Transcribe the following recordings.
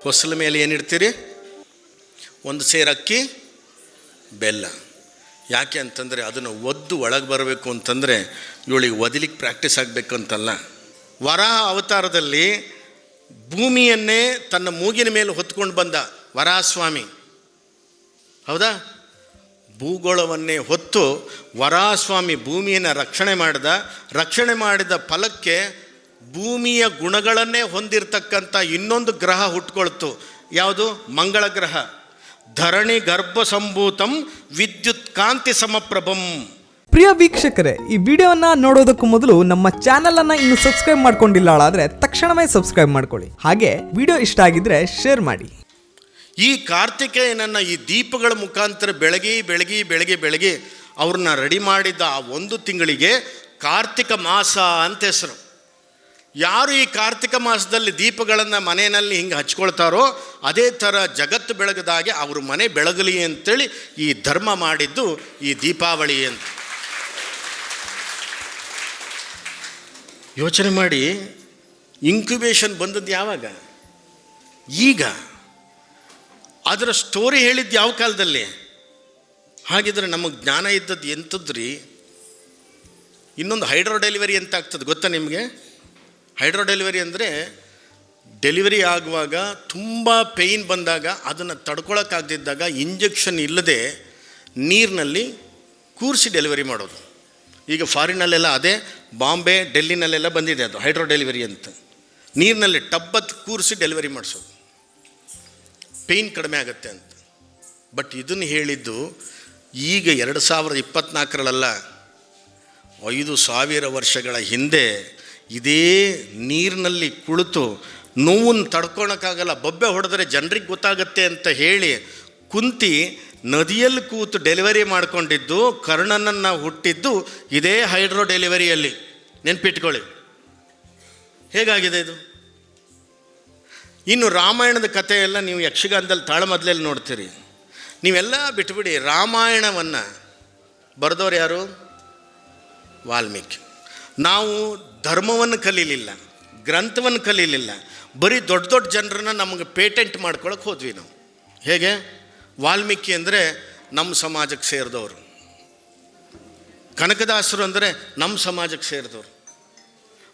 ಹೊಸಲ ಮೇಲೆ ಏನಿಡ್ತೀರಿ? ಒಂದು ಸೇರು ಅಕ್ಕಿ, ಬೆಲ್ಲ. ಯಾಕೆ ಅಂತಂದರೆ ಅದನ್ನು ಒದ್ದು ಒಳಗೆ ಬರಬೇಕು ಅಂತಂದರೆ ಇವಳಿಗೆ ಒದಿಲಿಕ್ಕೆ ಪ್ರಾಕ್ಟೀಸ್ ಆಗಬೇಕು ಅಂತಲ್ಲ. ವರಾಹ ಅವತಾರದಲ್ಲಿ ಭೂಮಿಯನ್ನೇ ತನ್ನ ಮೂಗಿನ ಮೇಲೆ ಹೊತ್ಕೊಂಡು ಬಂದ ವರಾಹಸ್ವಾಮಿ, ಹೌದಾ? ಭೂಗೋಳವನ್ನೇ ಹೊತ್ತು ವರಾಹಸ್ವಾಮಿ ಭೂಮಿಯನ್ನು ರಕ್ಷಣೆ ಮಾಡಿದ ಫಲಕ್ಕೆ ಭೂಮಿಯ ಗುಣಗಳನ್ನೇ ಹೊಂದಿರತಕ್ಕಂಥ ಇನ್ನೊಂದು ಗ್ರಹ ಹುಟ್ಕೊಳ್ತು. ಯಾವುದು? ಮಂಗಳ ಗ್ರಹ. ಧರಣಿ ಗರ್ಭ ಸಂಭೂತಂ ವಿದ್ಯುತ್ ಕಾಂತಿ ಸಮಪ್ರಭಂ. ಪ್ರಿಯ ವೀಕ್ಷಕರೇ, ಈ ವಿಡಿಯೋನ ನೋಡೋದಕ್ಕೂ ಮೊದಲು ನಮ್ಮ ಚಾನೆಲ್ ಅನ್ನ ಇನ್ನು ಸಬ್ಸ್ಕ್ರೈಬ್ ಮಾಡ್ಕೊಂಡಿಲ್ಲ ಆದ್ರೆ ತಕ್ಷಣವೇ ಸಬ್ಸ್ಕ್ರೈಬ್ ಮಾಡ್ಕೊಳ್ಳಿ. ಹಾಗೆ ವಿಡಿಯೋ ಇಷ್ಟ ಆಗಿದ್ರೆ ಶೇರ್ ಮಾಡಿ. ಈ ಕಾರ್ತಿಕೇಯನನ್ನು ಈ ದೀಪಗಳ ಮುಖಾಂತರ ಬೆಳಗಿ ಅವ್ರನ್ನ ರೆಡಿ ಮಾಡಿದ ಆ ಒಂದು ತಿಂಗಳಿಗೆ ಕಾರ್ತಿಕ ಮಾಸ ಅಂತ ಹೆಸರು. ಯಾರು ಈ ಕಾರ್ತಿಕ ಮಾಸದಲ್ಲಿ ದೀಪಗಳನ್ನು ಮನೆಯಲ್ಲಿ ಹಿಂಗೆ ಹಚ್ಕೊಳ್ತಾರೋ ಅದೇ ಥರ ಜಗತ್ತು ಬೆಳಗದಾಗೆ ಅವ್ರ ಮನೆ ಬೆಳಗಲಿ ಅಂತೇಳಿ ಈ ಧರ್ಮ ಮಾಡಿದ್ದು ಈ ದೀಪಾವಳಿ ಅಂತ. ಯೋಚನೆ ಮಾಡಿ, ಇನ್ಕ್ಯುಬೇಷನ್ ಬಂದದ್ದು ಯಾವಾಗ? ಈಗ. ಅದರ ಸ್ಟೋರಿ ಹೇಳಿದ್ದು ಯಾವ ಕಾಲದಲ್ಲಿ? ಹಾಗಿದ್ರೆ ನಮಗೆ ಜ್ಞಾನ ಇದ್ದದ್ದು ಎಂಥದ್ರಿ? ಇನ್ನೊಂದು ಹೈಡ್ರೋ ಡೆಲಿವರಿ ಅಂತ ಆಗ್ತದೆ, ಗೊತ್ತಾ ನಿಮಗೆ? ಹೈಡ್ರೋ ಡೆಲಿವರಿ ಅಂದರೆ ಡೆಲಿವರಿ ಆಗುವಾಗ ತುಂಬ ಪೇಯ್ನ್ ಬಂದಾಗ ಅದನ್ನು ತಡ್ಕೊಳಕ್ಕಾಗದಿದ್ದಾಗ ಇಂಜೆಕ್ಷನ್ ಇಲ್ಲದೆ ನೀರಿನಲ್ಲಿ ಕೂರಿಸಿ ಡೆಲಿವರಿ ಮಾಡೋದು. ಈಗ ಫಾರಿನಲ್ಲೆಲ್ಲ ಅದೇ, ಬಾಂಬೆ ಡೆಲ್ಲಿನಲ್ಲೆಲ್ಲ ಬಂದಿದೆ ಅದು ಹೈಡ್ರೋ ಡೆಲಿವರಿ ಅಂತ. ನೀರಿನಲ್ಲಿ ಟಬ್ಬತ್ತು ಕೂರಿಸಿ ಡೆಲಿವರಿ ಮಾಡಿಸೋದು, ಪೇಯ್ನ್ ಕಡಿಮೆ ಆಗುತ್ತೆ ಅಂತ. ಬಟ್ ಇದನ್ನು ಹೇಳಿದ್ದು ಈಗ 2024ರಲ್ಲ, 5000 ವರ್ಷಗಳ ಹಿಂದೆ ಇದೇ ನೀರಿನಲ್ಲಿ ಕುಳಿತು ನೋವನ್ನು ತಡ್ಕೊಳಕ್ಕಾಗಲ್ಲ, ಬೊಬ್ಬೆ ಹೊಡೆದ್ರೆ ಜನರಿಗೆ ಗೊತ್ತಾಗತ್ತೆ ಅಂತ ಹೇಳಿ ಕುಂತಿ ನದಿಯಲ್ಲಿ ಕೂತು ಡೆಲಿವರಿ ಮಾಡಿಕೊಂಡಿದ್ದು, ಕರ್ಣನನ್ನು ಹುಟ್ಟಿದ್ದು ಇದೇ ಹೈಡ್ರೋ ಡೆಲಿವರಿಯಲ್ಲಿ. ನೆನ್ಪಿಟ್ಕೊಳ್ಳಿ, ಹೇಗಾಗಿದೆ ಇದು. ಇನ್ನು ರಾಮಾಯಣದ ಕಥೆಯೆಲ್ಲ ನೀವು ಯಕ್ಷಗಾನದಲ್ಲಿ ತಾಳಮದ್ದಲೆಯಲ್ಲಿ ನೋಡ್ತೀರಿ. ನೀವೆಲ್ಲ ಬಿಟ್ಬಿಡಿ, ರಾಮಾಯಣವನ್ನು ಬರೆದವ್ರು ಯಾರು? ವಾಲ್ಮೀಕಿ. ನಾವು ಧರ್ಮವನ್ನು ಕಲೀಲಿಲ್ಲ, ಗ್ರಂಥವನ್ನು ಕಲೀಲಿಲ್ಲ, ಬರೀ ದೊಡ್ಡ ದೊಡ್ಡ ಜನರನ್ನ ನಮಗೆ ಪೇಟೆಂಟ್ ಮಾಡ್ಕೊಳಕ್ಕೆ ಹೋದ್ವಿ ನಾವು. ಹೇಗೆ? ವಾಲ್ಮೀಕಿ ಅಂದರೆ ನಮ್ಮ ಸಮಾಜಕ್ಕೆ ಸೇರಿದವರು, ಕನಕದಾಸರು ಅಂದರೆ ನಮ್ಮ ಸಮಾಜಕ್ಕೆ ಸೇರಿದವರು,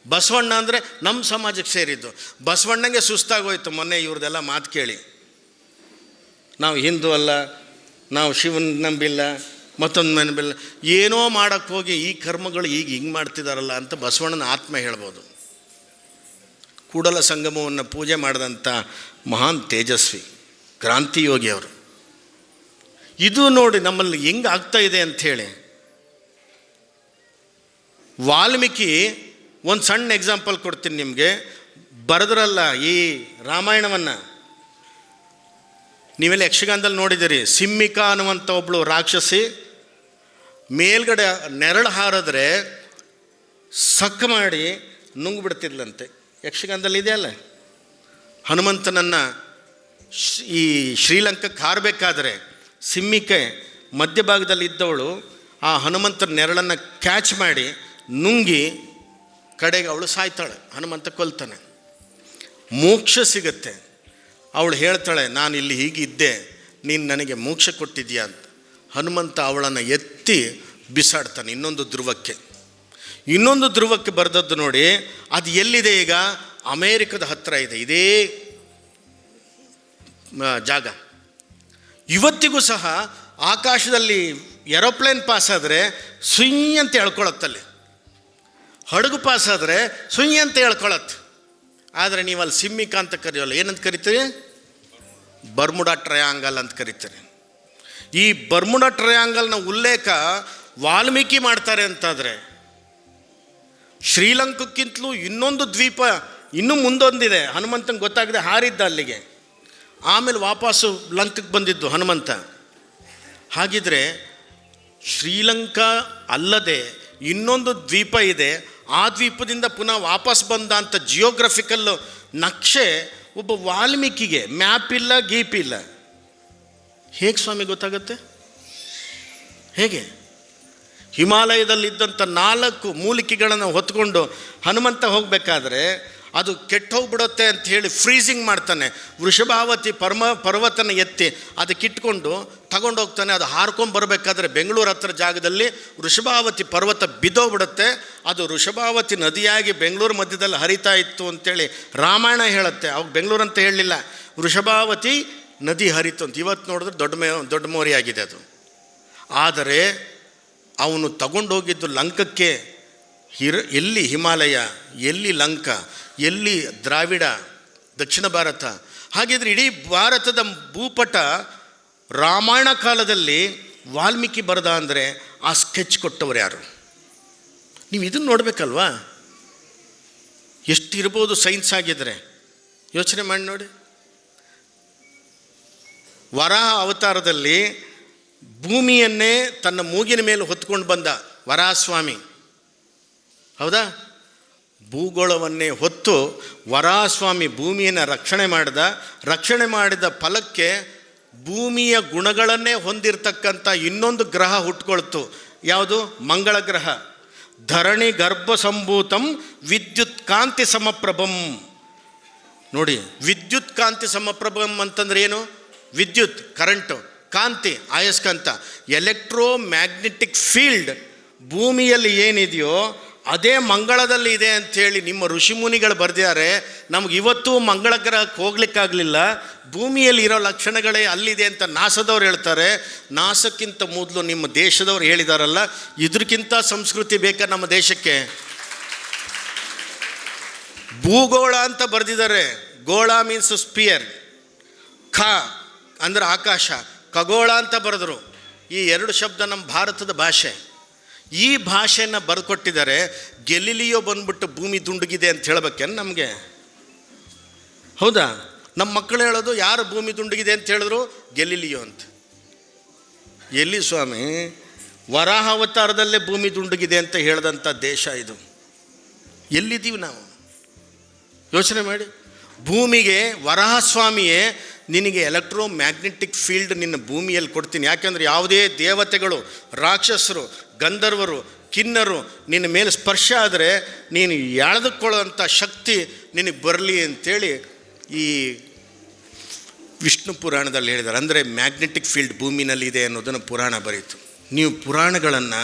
ಬಸವಣ್ಣ ಅಂದರೆ ನಮ್ಮ ಸಮಾಜಕ್ಕೆ ಸೇರಿದ್ದು. ಬಸವಣ್ಣಗೆ ಸುಸ್ತಾಗೋಯ್ತು ಮೊನ್ನೆ ಇವ್ರದ್ದೆಲ್ಲ ಮಾತು ಕೇಳಿ. ನಾವು ಹಿಂದೂ ಅಲ್ಲ, ನಾವು ಶಿವನ ನಂಬಿಲ್ಲ, ಮತ್ತೊಂದು ನಂಬಿಲ್ಲ, ಏನೋ ಮಾಡೋಕ್ಕೆ ಹೋಗಿ ಈ ಕರ್ಮಗಳು ಈಗ ಹಿಂಗೆ ಮಾಡ್ತಿದ್ದಾರಲ್ಲ ಅಂತ ಬಸವಣ್ಣನ ಆತ್ಮ ಹೇಳ್ಬೋದು. ಕೂಡಲ ಸಂಗಮವನ್ನು ಪೂಜೆ ಮಾಡಿದಂಥ ಮಹಾನ್ ತೇಜಸ್ವಿ ಕ್ರಾಂತಿಯೋಗಿ ಅವರು. ಇದು ನೋಡಿ ನಮ್ಮಲ್ಲಿ ಹೆಂಗೆ ಆಗ್ತಾ ಇದೆ ಅಂಥೇಳಿ. ವಾಲ್ಮೀಕಿ ಒಂದು ಸಣ್ಣ ಎಕ್ಸಾಂಪಲ್ ಕೊಡ್ತೀನಿ ನಿಮಗೆ. ಬರೆದ್ರಲ್ಲ ಈ ರಾಮಾಯಣವನ್ನು, ನೀವೆಲ್ಲ ಯಕ್ಷಗಾನದಲ್ಲಿ ನೋಡಿದ್ದೀರಿ. ಸಿಮ್ಮಿಕಾ ಅನ್ನುವಂಥ ಒಬ್ಬಳು ರಾಕ್ಷಸಿ ಮೇಲ್ಗಡೆ ನೆರಳು ಹಾರಿದ್ರೆ ಸಕ್ಕ ಮಾಡಿ ನುಂಗ್ಬಿಡ್ತಿದ್ಲಂತೆ. ಯಕ್ಷಗಾನದಲ್ಲಿ ಇದೆಯಲ್ಲ, ಹನುಮಂತನನ್ನು ಈ ಶ್ರೀಲಂಕಕ್ಕೆ ಹಾರಬೇಕಾದ್ರೆ ಸಿಮ್ಮಿಕೆ ಮಧ್ಯಭಾಗದಲ್ಲಿ ಇದ್ದವಳು ಆ ಹನುಮಂತನ ನೆರಳನ್ನು ಕ್ಯಾಚ್ ಮಾಡಿ ನುಂಗಿ ಕಡೆಗೆ ಅವಳು ಸಾಯ್ತಾಳೆ, ಹನುಮಂತ ಕೊಲ್ತಾನೆ. ಮೋಕ್ಷ ಸಿಗುತ್ತೆ. ಅವಳು ಹೇಳ್ತಾಳೆ, ನಾನು ಇಲ್ಲಿ ಹೀಗಿದ್ದೆ, ನೀನು ನನಗೆ ಮೋಕ್ಷ ಕೊಟ್ಟಿದ್ಯಾ ಅಂತ. ಹನುಮಂತ ಅವಳನ್ನು ಎತ್ತಿ ಬಿಸಾಡ್ತಾನೆ ಇನ್ನೊಂದು ಧ್ರುವಕ್ಕೆ ಬರೆದದ್ದು ನೋಡಿ. ಅದು ಎಲ್ಲಿದೆ ಈಗ? ಅಮೇರಿಕದ ಹತ್ತಿರ ಇದೆ ಇದೇ ಜಾಗ. ಇವತ್ತಿಗೂ ಸಹ ಆಕಾಶದಲ್ಲಿ ಏರೋಪ್ಲೇನ್ ಪಾಸ್ ಆದರೆ ಸುಯ್ ಅಂತ ಹೇಳ್ಕೊಳತ್ತಲ್ಲಿ, ಹಡಗು ಪಾಸ್ ಆದರೆ ಸುಯ್ ಅಂತ ಹೇಳ್ಕೊಳತ್ತೆ. ಆದರೆ ನೀವು ಅಲ್ಲಿ ಸಿಮ್ಮಿಕಾ ಅಂತ ಕರೆಯೋಲ್ಲ, ಏನಂತ ಕರಿತೀರಿ? ಬರ್ಮುಡಾ ಟ್ರಯಾಂಗಲ್ ಅಂತ ಕರಿತೀರಿ. ಈ ಬರ್ಮುಡಾ ಟ್ರಯಾಂಗಲ್ನ ಉಲ್ಲೇಖ ವಾಲ್ಮೀಕಿ ಮಾಡ್ತಾರೆ ಅಂತಾದರೆ, ಶ್ರೀಲಂಕಕ್ಕಿಂತಲೂ ಇನ್ನೊಂದು ದ್ವೀಪ ಇನ್ನೂ ಮುಂದೊಂದಿದೆ. ಹನುಮಂತಂಗೆ ಗೊತ್ತಾಗದೆ ಹಾರಿದ್ದ ಅಲ್ಲಿಗೆ, ಆಮೇಲೆ ವಾಪಸ್ಸು ಲಂಕಕ್ಕೆ ಬಂದಿದ್ದು ಹನುಮಂತ. ಹಾಗಿದ್ರೆ ಶ್ರೀಲಂಕಾ ಅಲ್ಲದೆ ಇನ್ನೊಂದು ದ್ವೀಪ ಇದೆ, ಆ ದ್ವೀಪದಿಂದ ಪುನಃ ವಾಪಸ್ ಬಂದ ಅಂತ ಜಿಯೋಗ್ರಫಿಕಲ್ ನಕ್ಷೆ ಒಬ್ಬ ವಾಲ್ಮೀಕಿಗೆ ಮ್ಯಾಪ್ ಇಲ್ಲ, ಗೀಪ್ ಇಲ್ಲ. ಹೇಗೆ ಸ್ವಾಮಿ ಗೊತ್ತಾಗುತ್ತೆ? ಹೇಗೆ? ಹಿಮಾಲಯದಲ್ಲಿದ್ದಂಥ 4 ಮೂಲಿಕೆಗಳನ್ನು ಹೊತ್ಕೊಂಡು ಹನುಮಂತ ಹೋಗಬೇಕಾದ್ರೆ ಅದು ಕೆಟ್ಟೋಗ್ಬಿಡುತ್ತೆ ಅಂತ ಹೇಳಿ ಫ್ರೀಸಿಂಗ್ ಮಾಡ್ತಾನೆ. ವೃಷಭಾವತಿ ಪರ್ವತನ ಎತ್ತಿ ಅದಕ್ಕಿಟ್ಕೊಂಡು ತಗೊಂಡೋಗ್ತಾನೆ. ಅದು ಹಾರ್ಕೊಂಬರ್ಬೇಕಾದ್ರೆ ಬೆಂಗಳೂರು ಹತ್ರ ಜಾಗದಲ್ಲಿ ವೃಷಭಾವತಿ ಪರ್ವತ ಬಿದ್ದೋಗ್ಬಿಡುತ್ತೆ. ಅದು ವೃಷಭಾವತಿ ನದಿಯಾಗಿ ಬೆಂಗಳೂರು ಮಧ್ಯದಲ್ಲಿ ಹರಿತಾ ಇತ್ತು ಅಂತೇಳಿ ರಾಮಾಯಣ ಹೇಳುತ್ತೆ. ಅವಾಗ ಬೆಂಗಳೂರು ಅಂತ ಹೇಳಲಿಲ್ಲ, ವೃಷಭಾವತಿ ನದಿ ಹರಿತು ಅಂತ. ಇವತ್ತು ನೋಡಿದ್ರೆ ದೊಡ್ಡ ಮೋರಿ ಆಗಿದೆ ಅದು. ಆದರೆ ಅವನು ತಗೊಂಡೋಗಿದ್ದು ಲಂಕಕ್ಕೆ. ಎಲ್ಲಿ ಹಿಮಾಲಯ, ಎಲ್ಲಿ ಲಂಕ, ಎಲ್ಲಿ ದ್ರಾವಿಡ, ದಕ್ಷಿಣ ಭಾರತ. ಹಾಗಿದ್ರೆ ಇಡೀ ಭಾರತದ ಭೂಪಟ ರಾಮಾಯಣ ಕಾಲದಲ್ಲಿ ವಾಲ್ಮೀಕಿ ಬರೆದ ಅಂದರೆ ಆ ಸ್ಕೆಚ್ ಕೊಟ್ಟವರು ಯಾರು? ನೀವು ಇದನ್ನು ನೋಡಬೇಕಲ್ವಾ? ಎಷ್ಟಿರ್ಬೋದು ಸೈನ್ಸ್ ಆಗಿದ್ರೆ. ಯೋಚನೆ ಮಾಡಿ ನೋಡಿ. ವರಾಹ ಅವತಾರದಲ್ಲಿ ಭೂಮಿಯನ್ನೇ ತನ್ನ ಮೂಗಿನ ಮೇಲೆ ಹೊತ್ಕೊಂಡು ಬಂದ ವರಾಹಸ್ವಾಮಿ, ಹೌದಾ? ಭೂಗೋಳವನ್ನೇ ಹೊತ್ತು ವರಾಹಸ್ವಾಮಿ ಭೂಮಿಯನ್ನು ರಕ್ಷಣೆ ಮಾಡಿದ ಫಲಕ್ಕೆ ಭೂಮಿಯ ಗುಣಗಳನ್ನೇ ಹೊಂದಿರತಕ್ಕಂಥ ಇನ್ನೊಂದು ಗ್ರಹ ಹುಟ್ಕೊಳ್ತು. ಯಾವುದು? ಮಂಗಳ ಗ್ರಹ. ಧರಣಿ ಗರ್ಭ ಸಂಭೂತಂ ವಿದ್ಯುತ್ ಕಾಂತಿ ಸಮಪ್ರಭಂ. ನೋಡಿ, ವಿದ್ಯುತ್ ಕಾಂತಿ ಸಮಪ್ರಭಂ ಅಂತಂದ್ರೆ ಏನು? ವಿದ್ಯುತ್ ಕರೆಂಟು, ಕಾಂತಿ ಅಯಸ್ಕಾಂತ. ಎಲೆಕ್ಟ್ರೋ ಮ್ಯಾಗ್ನೆಟಿಕ್ ಫೀಲ್ಡ್ ಭೂಮಿಯಲ್ಲಿ ಏನಿದೆಯೋ ಅದೇ ಮಂಗಳದಲ್ಲಿ ಇದೆ ಅಂಥೇಳಿ ನಿಮ್ಮ ಋಷಿಮುನಿಗಳು ಬರೆದಿದ್ದಾರೆ. ನಮ್ಗೆ ಇವತ್ತು ಮಂಗಳ ಗ್ರಹಕ್ಕೆ ಹೋಗ್ಲಿಕ್ಕಾಗಲಿಲ್ಲ, ಭೂಮಿಯಲ್ಲಿ ಇರೋ ಲಕ್ಷಣಗಳೇ ಅಲ್ಲಿದೆ ಅಂತ ನಾಸದವ್ರು ಹೇಳ್ತಾರೆ. ನಾಸಕ್ಕಿಂತ ಮೊದಲು ನಿಮ್ಮ ದೇಶದವ್ರು ಹೇಳಿದಾರಲ್ಲ, ಇದಕ್ಕಿಂತ ಸಂಸ್ಕೃತಿ ಬೇಕಾ ನಮ್ಮ ದೇಶಕ್ಕೆ? ಭೂಗೋಳ ಅಂತ ಬರೆದಿದ್ದಾರೆ. ಗೋಳ ಮೀನ್ಸ್ ಸ್ಪಿಯರ್, ಖ ಅಂದರೆ ಆಕಾಶ, ಖಗೋಳ ಅಂತ ಬರೆದರು. ಈ ಎರಡು ಶಬ್ದ ನಮ್ಮ ಭಾರತದ ಭಾಷೆ. ಈ ಭಾಷೆಯನ್ನು ಬರೆದುಕೊಟ್ಟಿದ್ದಾರೆ. ಗೆಲಿಲಿಯೋ ಬಂದ್ಬಿಟ್ಟು ಭೂಮಿ ದುಂಡುಗಿದೆ ಅಂತ ಹೇಳ್ಬೇಕೇನು ನಮಗೆ? ಹೌದಾ? ನಮ್ಮ ಮಕ್ಕಳು ಹೇಳೋದು, ಯಾರು ಭೂಮಿ ದುಂಡುಗಿದೆ ಅಂತ ಹೇಳಿದ್ರು? ಗೆಲಿಲಿಯೋ ಅಂತ. ಎಲ್ಲಿ ಸ್ವಾಮಿ? ವರಾಹ ಅವತಾರದಲ್ಲೇ ಭೂಮಿ ದುಂಡುಗಿದೆ ಅಂತ ಹೇಳಿದಂಥ ದೇಶ ಇದು. ಎಲ್ಲಿದ್ದೀವಿ ನಾವು? ಯೋಚನೆ ಮಾಡಿ. ಭೂಮಿಗೆ ವರಾಹಸ್ವಾಮಿಯೇ ನಿನಗೆ ಎಲೆಕ್ಟ್ರೋ ಮ್ಯಾಗ್ನೆಟಿಕ್ ಫೀಲ್ಡ್ ನಿನ್ನ ಭೂಮಿಯಲ್ಲಿ ಕೊಡ್ತೀನಿ. ಯಾಕೆಂದರೆ ಯಾವುದೇ ದೇವತೆಗಳು, ರಾಕ್ಷಸರು, ಗಂಧರ್ವರು, ಕಿನ್ನರು ನಿನ್ನ ಮೇಲೆ ಸ್ಪರ್ಶ ಆದರೆ ನೀನು ಎಳೆದುಕೊಳ್ಳೋಂಥ ಶಕ್ತಿ ನಿನಗೆ ಬರಲಿ ಅಂತೇಳಿ ಈ ವಿಷ್ಣು ಪುರಾಣದಲ್ಲಿ ಹೇಳಿದ್ದಾರೆ. ಅಂದರೆ ಮ್ಯಾಗ್ನೆಟಿಕ್ ಫೀಲ್ಡ್ ಭೂಮಿನಲ್ಲಿದೆ ಅನ್ನೋದನ್ನು ಪುರಾಣ ಬರೀತು. ನೀವು ಪುರಾಣಗಳನ್ನು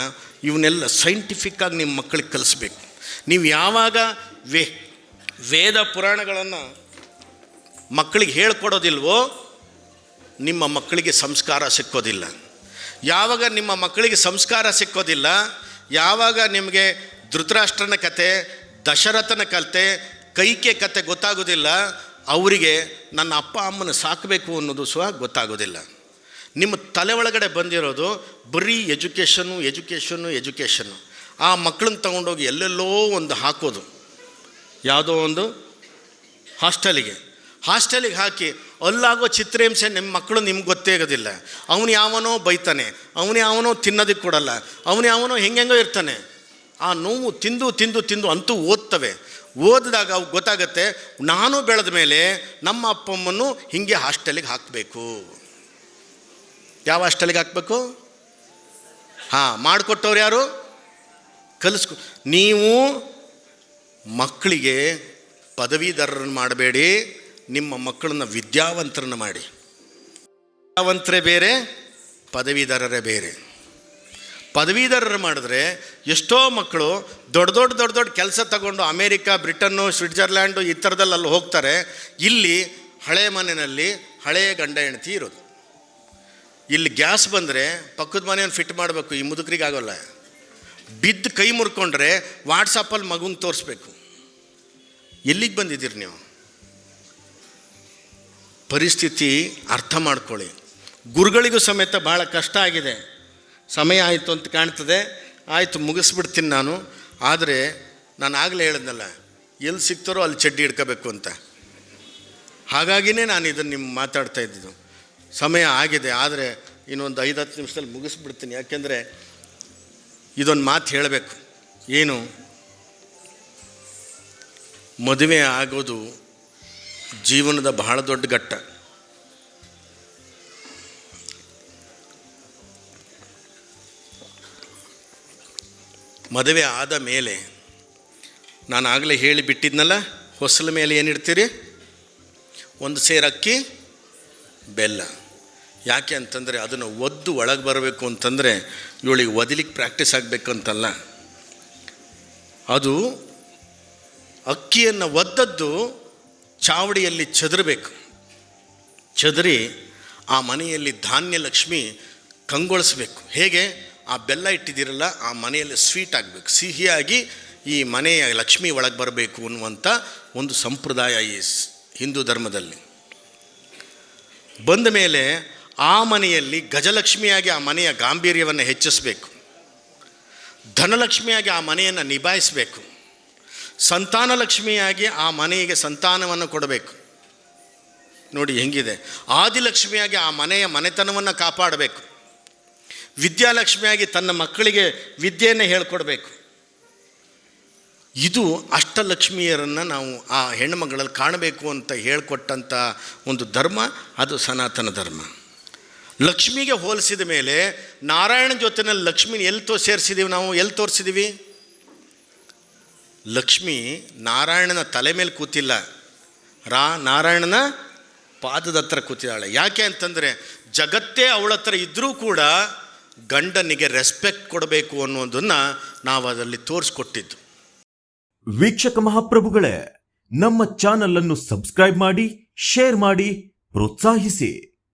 ಇವನ್ನೆಲ್ಲ ಸೈಂಟಿಫಿಕ್ಕಾಗಿ ನಿಮ್ಮ ಮಕ್ಕಳಿಗೆ ಕಲಿಸ್ಬೇಕು. ನೀವು ಯಾವಾಗ ವೇದ ಪುರಾಣಗಳನ್ನು ಮಕ್ಕಳಿಗೆ ಹೇಳ್ಕೊಡೋದಿಲ್ವೋ ನಿಮ್ಮ ಮಕ್ಕಳಿಗೆ ಸಂಸ್ಕಾರ ಸಿಕ್ಕೋದಿಲ್ಲ. ಯಾವಾಗ ನಿಮ್ಮ ಮಕ್ಕಳಿಗೆ ಸಂಸ್ಕಾರ ಸಿಕ್ಕೋದಿಲ್ಲ, ಯಾವಾಗ ನಿಮಗೆ ಧೃತರಾಷ್ಟ್ರನ ಕತೆ, ದಶರಥನ ಕತೆ, ಕೈಕೆ ಕತೆ ಗೊತ್ತಾಗೋದಿಲ್ಲ, ಅವರಿಗೆ ನನ್ನ ಅಪ್ಪ ಅಮ್ಮನ ಸಾಕಬೇಕು ಅನ್ನೋದು ಸಹ ಗೊತ್ತಾಗೋದಿಲ್ಲ. ನಿಮ್ಮ ತಲೆ ಒಳಗಡೆ ಬಂದಿರೋದು ಬರೀ ಎಜುಕೇಷನ್ನು. ಆ ಮಕ್ಕಳನ್ನ ತಗೊಂಡೋಗಿ ಎಲ್ಲೆಲ್ಲೋ ಒಂದು ಹಾಕೋದು, ಯಾವುದೋ ಒಂದು ಹಾಸ್ಟೆಲಿಗೆ ಹಾಕಿ ಅಲ್ಲಾಗೋ ಚಿತ್ರಹಿಂಸೆ ನಿಮ್ಮ ಮಕ್ಕಳು ನಿಮ್ಗೆ ಗೊತ್ತೇ ಆಗೋದಿಲ್ಲ. ಅವನು ಯಾವನೋ ಬೈತಾನೆ, ಅವನು ಯಾವನೋ ತಿನ್ನೋದಕ್ಕೆ ಕೊಡಲ್ಲ, ಅವನು ಯಾವನೋ ಹೆಂಗೆಂಗೋ ಇರ್ತಾನೆ. ಆ ನೋವು ತಿಂದು ಅಂತೂ ಓದ್ತವೆ. ಓದಿದಾಗ ಅವು ಗೊತ್ತಾಗತ್ತೆ, ನಾನು ಬೆಳೆದ ಮೇಲೆ ನಮ್ಮ ಅಪ್ಪಮ್ಮನ್ನು ಹೀಗೆ ಹಾಸ್ಟೆಲಿಗೆ ಹಾಕಬೇಕು. ಯಾವ ಹಾಸ್ಟೆಲಿಗೆ ಹಾಕಬೇಕು? ಮಾಡಿಕೊಟ್ಟವ್ರು ಯಾರು? ನೀವು ಮಕ್ಕಳಿಗೆ ಪದವೀಧರರನ್ನು ಮಾಡಬೇಡಿ, ನಿಮ್ಮ ಮಕ್ಕಳನ್ನ ವಿದ್ಯಾವಂತರನ್ನು ಮಾಡಿ. ವಿದ್ಯಾವಂತರೇ ಬೇರೆ, ಪದವೀಧರರೇ ಬೇರೆ. ಪದವೀಧರರು ಮಾಡಿದ್ರೆ ಎಷ್ಟೋ ಮಕ್ಕಳು ದೊಡ್ಡ ಕೆಲಸ ತಗೊಂಡು ಅಮೇರಿಕಾ, ಬ್ರಿಟನ್ನು, ಸ್ವಿಟ್ಜರ್ಲ್ಯಾಂಡು ಈ ಥರದಲ್ಲೆಲ್ಲ ಹೋಗ್ತಾರೆ. ಇಲ್ಲಿ ಹಳೆಯ ಮನೆಯಲ್ಲಿ ಹಳೆಯ ಗಂಡ ಹೆಂಡತಿ ಇರೋದು. ಇಲ್ಲಿ ಗ್ಯಾಸ್ ಬಂದರೆ ಪಕ್ಕದ ಮನೆಯನ್ನು ಫಿಟ್ ಮಾಡಬೇಕು. ಈ ಮುದುಕರಿಗೆ ಆಗೋಲ್ಲ. ಬಿದ್ದು ಕೈ ಮುರ್ಕೊಂಡ್ರೆ ವಾಟ್ಸಪ್ಪಲ್ಲಿ ಮಗುಂಗೆ ತೋರಿಸ್ಬೇಕು. ಎಲ್ಲಿಗೆ ಬಂದಿದ್ದೀರಿ ನೀವು? ಪರಿಸ್ಥಿತಿ ಅರ್ಥ ಮಾಡ್ಕೊಳ್ಳಿ. ಗುರುಗಳಿಗೂ ಸಮೇತ ಭಾಳ ಕಷ್ಟ ಆಗಿದೆ. ಸಮಯ ಆಯಿತು ಅಂತ ಕಾಣ್ತದೆ. ಆಯಿತು, ಮುಗಿಸ್ಬಿಡ್ತೀನಿ ನಾನು. ಆದರೆ ನಾನು ಆಗಲೇ ಹೇಳಿದ್ನಲ್ಲ, ಎಲ್ಲಿ ಸಿಗ್ತಾರೋ ಅಲ್ಲಿ ಚಡ್ಡಿ ಹಿಡ್ಕೋಬೇಕು ಅಂತ. ಹಾಗಾಗಿನೇ ನಾನು ಇದನ್ನು ನಿಮ್ಮ ಮಾತಾಡ್ತಾ ಇದ್ದಿದ್ದು. ಸಮಯ ಆಗಿದೆ, ಆದರೆ ಇನ್ನೊಂದು 5-10 ನಿಮಿಷದಲ್ಲಿ ಮುಗಿಸ್ಬಿಡ್ತೀನಿ. ಯಾಕೆಂದರೆ ಇದೊಂದು ಮಾತು ಹೇಳಬೇಕು. ಏನು? ಮದುವೆ ಆಗೋದು ಜೀವನದ ಬಹಳ ದೊಡ್ಡ ಘಟ್ಟ. ಮದುವೆ ಆದ ಮೇಲೆ ನಾನು ಆಗಲೇ ಹೇಳಿಬಿಟ್ಟಿದ್ನಲ್ಲ, ಹೊಸಲ ಮೇಲೆ ಏನಿಡ್ತೀರಿ? ಒಂದು ಸೇರು ಅಕ್ಕಿ, ಬೆಲ್ಲ. ಯಾಕೆ ಅಂತಂದರೆ ಅದನ್ನು ಒದ್ದು ಒಳಗೆ ಬರಬೇಕು ಅಂತಂದರೆ ಇವಳಿಗೆ ಒದಿಲಿಕ್ಕೆ ಪ್ರಾಕ್ಟೀಸ್ ಆಗಬೇಕು ಅಂತಲ್ಲ. ಅದು ಅಕ್ಕಿಯನ್ನು ಒದ್ದದ್ದು ಚಾವಡಿಯಲ್ಲಿ ಚದರಬೇಕು. ಚದರಿ ಆ ಮನೆಯಲ್ಲಿ ಧಾನ್ಯ ಲಕ್ಷ್ಮಿ ಕಂಗೊಳಿಸ್ಬೇಕು. ಹೇಗೆ? ಆ ಬೆಲ್ಲ ಇಟ್ಟಿದ್ದೀರಲ್ಲ, ಆ ಮನೆಯಲ್ಲಿ ಸ್ವೀಟ್ ಆಗಬೇಕು, ಸಿಹಿಯಾಗಿ ಈ ಮನೆಯ ಲಕ್ಷ್ಮಿ ಒಳಗೆ ಬರಬೇಕು ಅನ್ನುವಂಥ ಒಂದು ಸಂಪ್ರದಾಯ ಈ ಹಿಂದೂ ಧರ್ಮದಲ್ಲಿ. ಬಂದ ಮೇಲೆ ಆ ಮನೆಯಲ್ಲಿ ಗಜಲಕ್ಷ್ಮಿಯಾಗಿ ಆ ಮನೆಯ ಗಾಂಭೀರ್ಯವನ್ನು ಹೆಚ್ಚಿಸಬೇಕು, ಧನಲಕ್ಷ್ಮಿಯಾಗಿ ಆ ಮನೆಯನ್ನು ನಿಭಾಯಿಸಬೇಕು, ಸಂತಾನ ಲಕ್ಷ್ಮಿಯಾಗಿ ಆ ಮನೆಗೆ ಸಂತಾನವನ್ನು ಕೊಡಬೇಕು. ನೋಡಿ ಹೆಂಗಿದೆ. ಆದಿಲಕ್ಷ್ಮಿಯಾಗಿ ಆ ಮನೆಯ ಮನೆತನವನ್ನು ಕಾಪಾಡಬೇಕು, ವಿದ್ಯಾಲಕ್ಷ್ಮಿಯಾಗಿ ತನ್ನ ಮಕ್ಕಳಿಗೆ ವಿದ್ಯೆಯನ್ನು ಹೇಳ್ಕೊಡ್ಬೇಕು. ಇದು ಅಷ್ಟಲಕ್ಷ್ಮಿಯರನ್ನು ನಾವು ಆ ಹೆಣ್ಣುಮಗಳಲ್ಲಿ ಕಾಣಬೇಕು ಅಂತ ಹೇಳಿಕೊಟ್ಟಂಥ ಒಂದು ಧರ್ಮ, ಅದು ಸನಾತನ ಧರ್ಮ. ಲಕ್ಷ್ಮಿಗೆ ಹೋಲಿಸಿದ ಮೇಲೆ ನಾರಾಯಣನ ಜೊತೆಯಲ್ಲಿ ಲಕ್ಷ್ಮಿನ ಎಲ್ಲಿ ಸೇರಿಸಿದ್ದೀವಿ ನಾವು? ಎಲ್ಲಿ ತೋರಿಸಿದ್ದೀವಿ? ಲಕ್ಷ್ಮಿ ನಾರಾಯಣನ ತಲೆ ಮೇಲೆ ಕೂತಿಲ್ಲ, ನಾರಾಯಣನ ಪಾದದ ಹತ್ರ ಕೂತಿದ್ದಾಳೆ. ಯಾಕೆ ಅಂತಂದರೆ ಜಗತ್ತೇ ಅವಳ ಹತ್ರ ಇದ್ದರೂ ಕೂಡ ಗಂಡನಿಗೆ ರೆಸ್ಪೆಕ್ಟ್ ಕೊಡಬೇಕು ಅನ್ನೋದನ್ನು ನಾವು ಅದರಲ್ಲಿ ತೋರಿಸ್ಕೊಟ್ಟಿದ್ದು. ವೀಕ್ಷಕ ಮಹಾಪ್ರಭುಗಳೇ, ನಮ್ಮ ಚಾನಲ್ ಅನ್ನು ಸಬ್ಸ್ಕ್ರೈಬ್ ಮಾಡಿ, ಶೇರ್ ಮಾಡಿ, ಪ್ರೋತ್ಸಾಹಿಸಿ.